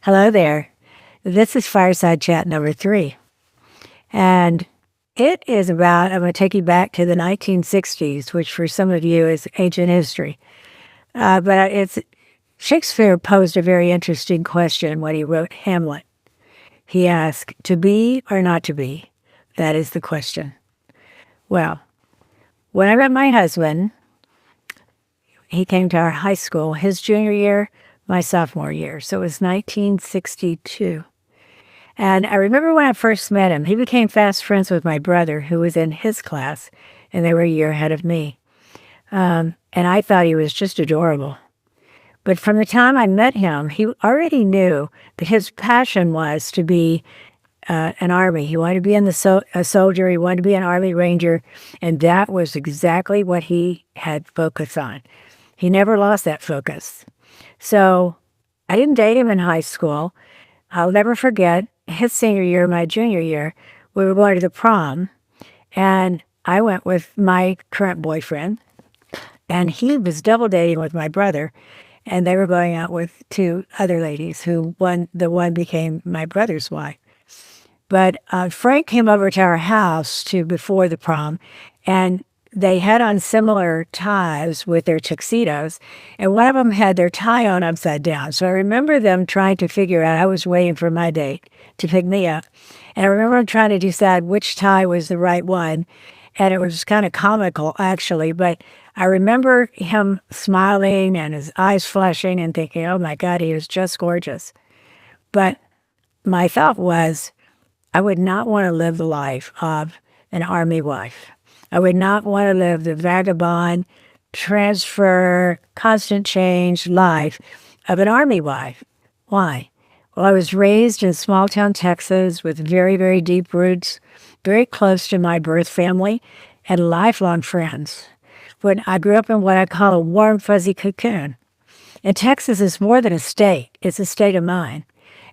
Hello there. This is Fireside Chat number 3. And it is about, I'm going to take you back to the 1960s, which for some of you is ancient history. But Shakespeare posed a very interesting question when he wrote Hamlet. He asked, to be or not to be? That is the question. Well, when I met my husband, he came to our high school his junior year, my sophomore year. So it was 1962. And I remember when I first met him, he became fast friends with my brother, who was in his class, and they were a year ahead of me. And I thought he was just adorable. But from the time I met him, he already knew that his passion was to be an Army. He wanted to be a soldier. He wanted to be an Army Ranger. And that was exactly what he had focused on. He never lost that focus. So I didn't date him in high school. I'll never forget his senior year, my junior year, we were going to the prom, and I went with my current boyfriend, and he was double dating with my brother, and they were going out with 2 other ladies who the one became my brother's wife. But Frank came over to our house before the prom, and they had on similar ties with their tuxedos, and one of them had their tie on upside down. So I remember them trying to figure out, I was waiting for my date to pick me up, and I remember them trying to decide which tie was the right one, and it was kind of comical, actually, but I remember him smiling and his eyes flashing and thinking, oh my God, he is just gorgeous. But my thought was, I would not want to live the life of an Army wife. I would not want to live the vagabond, transfer, constant change life of an Army wife. Why? Well, I was raised in small-town Texas with very, very deep roots, very close to my birth family, and lifelong friends. When I grew up in what I call a warm, fuzzy cocoon. And Texas is more than a state. It's a state of mind.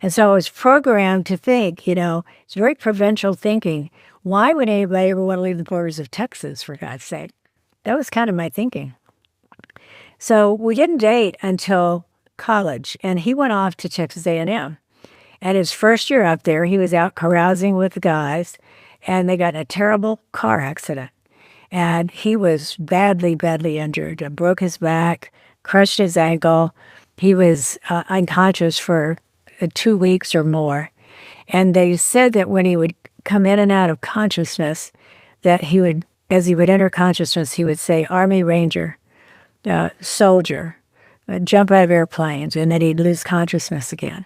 And so I was programmed to think, it's very provincial thinking. Why would anybody ever want to leave the borders of Texas, for God's sake? That was kind of my thinking. So we didn't date until college, and he went off to Texas A&M. And his first year up there, he was out carousing with the guys, and they got in a terrible car accident. And he was badly, badly injured. Broke his back, crushed his ankle. He was unconscious for 2 weeks or more. And they said that when he would come in and out of consciousness, that as he would enter consciousness, he would say, Army Ranger, soldier, jump out of airplanes, and then he'd lose consciousness again.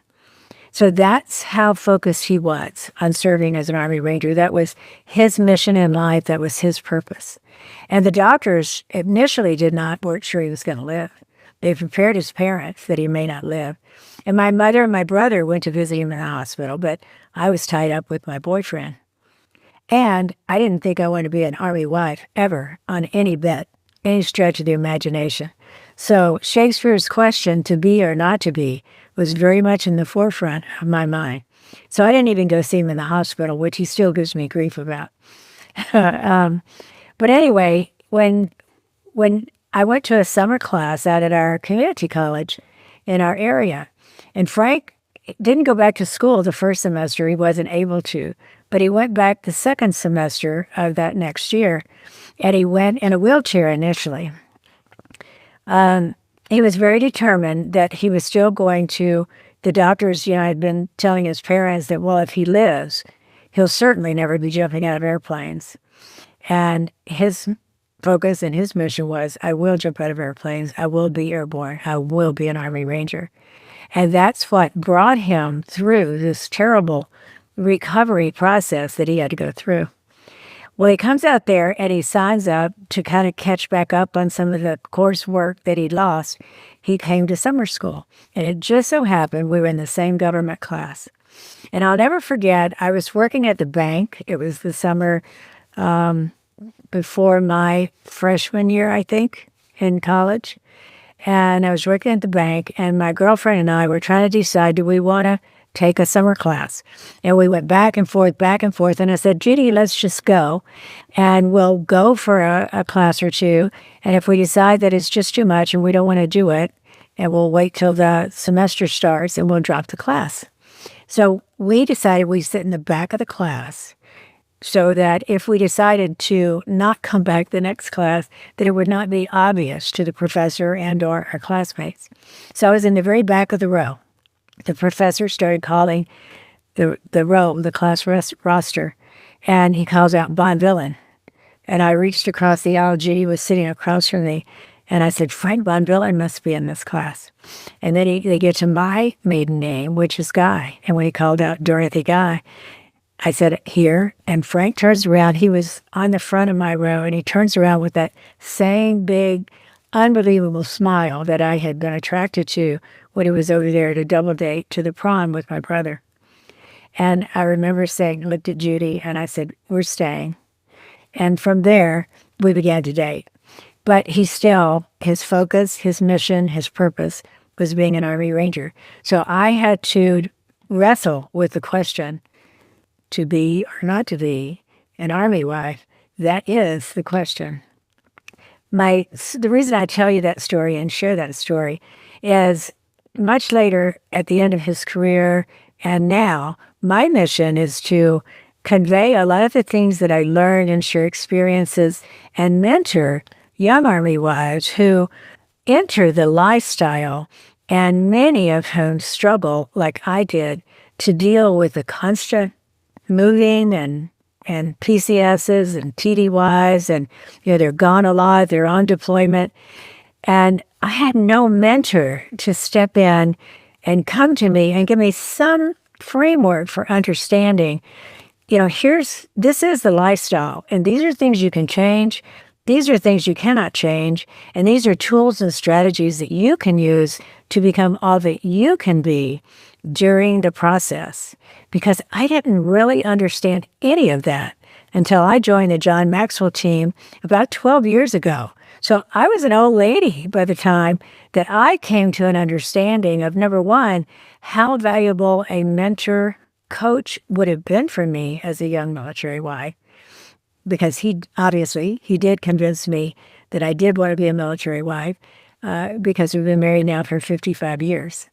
So that's how focused he was on serving as an Army Ranger. That was his mission in life. That was his purpose. And the doctors initially weren't sure he was going to live. They prepared his parents that he may not live. And my mother and my brother went to visit him in the hospital, but I was tied up with my boyfriend. And I didn't think I wanted to be an Army wife ever on any stretch of the imagination. So Shakespeare's question, to be or not to be, was very much in the forefront of my mind. So I didn't even go see him in the hospital, which he still gives me grief about. But anyway, when I went to a summer class out at our community college in our area, and Frank didn't go back to school the first semester. He wasn't able to, but he went back the second semester of that next year, and he went in a wheelchair initially. He was very determined that he was still going to, the doctors, had been telling his parents that, well, if he lives, he'll certainly never be jumping out of airplanes. And his focus and his mission was, I will jump out of airplanes, I will be airborne, I will be an Army Ranger. And that's what brought him through this terrible recovery process that he had to go through. Well, he comes out there and he signs up to kind of catch back up on some of the coursework that he'd lost. He came to summer school, and it just so happened we were in the same government class. And I'll never forget, I was working at the bank. It was the summer before my freshman year, I think, in college. And I was working at the bank, and my girlfriend and I were trying to decide, do we want to take a summer class? And we went back and forth, and I said, Judy, let's just go, and we'll go for a class or two, and if we decide that it's just too much and we don't want to do it, and we'll wait till the semester starts and we'll drop the class. So we decided we'd sit in the back of the class so that if we decided to not come back the next class, that it would not be obvious to the professor and or our classmates. So I was in the very back of the row. The professor started calling the class roster, and he calls out Bon Villain. And I reached across the aisle. Judy was sitting across from me, and I said, Frank Bon Villain must be in this class. And then they get to my maiden name, which is Guy. And when he called out Dorothy Guy, I said, here. And Frank turns around. He was on the front of my row, and he turns around with that same big, unbelievable smile that I had been attracted to when he was over there to double date to the prom with my brother. And I remember looked at Judy, and I said, we're staying. And from there, we began to date. But his focus, his mission, his purpose was being an Army Ranger. So I had to wrestle with the question, to be or not to be an Army wife. That is the question. The reason I tell you that story and share that story is much later at the end of his career and now, my mission is to convey a lot of the things that I learned and share experiences and mentor young Army wives who enter the lifestyle and many of whom struggle, like I did, to deal with the constant moving and PCSs and TDYs, and they're gone a lot, they're on deployment. And I had no mentor to step in and come to me and give me some framework for understanding, this is the lifestyle, and these are things you can change. These are things you cannot change, and these are tools and strategies that you can use to become all that you can be during the process. Because I didn't really understand any of that until I joined the John Maxwell team about 12 years ago. So I was an old lady by the time that I came to an understanding of, number one, how valuable a mentor coach would have been for me as a young military wife. Because he did convince me that I did want to be a military wife because we've been married now for 55 years.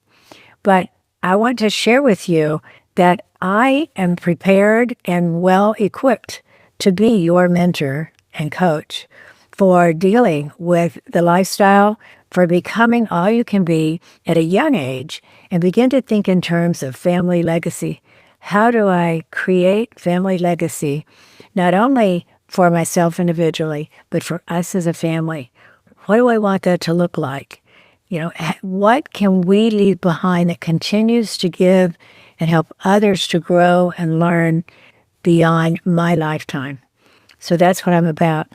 But I want to share with you that I am prepared and well equipped to be your mentor and coach for dealing with the lifestyle, for becoming all you can be at a young age, and begin to think in terms of family legacy. How do I create family legacy, not only for myself individually, but for us as a family? What do I want that to look like? What can we leave behind that continues to give and help others to grow and learn beyond my lifetime? So that's what I'm about.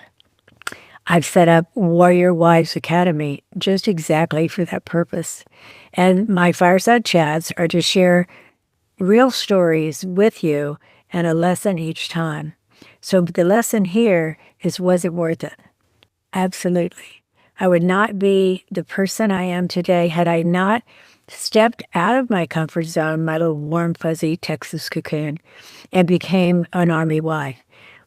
I've set up Warrior Wives Academy just exactly for that purpose. And my Fireside Chats are to share real stories with you and a lesson each time. So the lesson here is, was it worth it? Absolutely. I would not be the person I am today had I not stepped out of my comfort zone, my little warm, fuzzy Texas cocoon, and became an Army wife.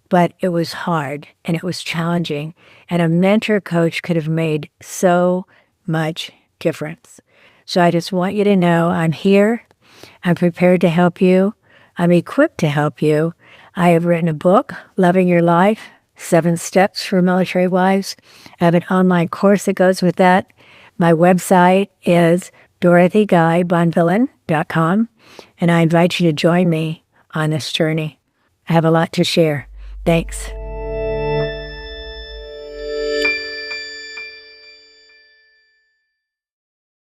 But it was hard and it was challenging, and a mentor coach could have made so much difference. So I just want you to know I'm here. I'm prepared to help you. I'm equipped to help you. I have written a book, Loving Your Life, 7 Steps for Military Wives. I have an online course that goes with that. My website is DorothyGuyBonvillain.com, and I invite you to join me on this journey. I have a lot to share. Thanks.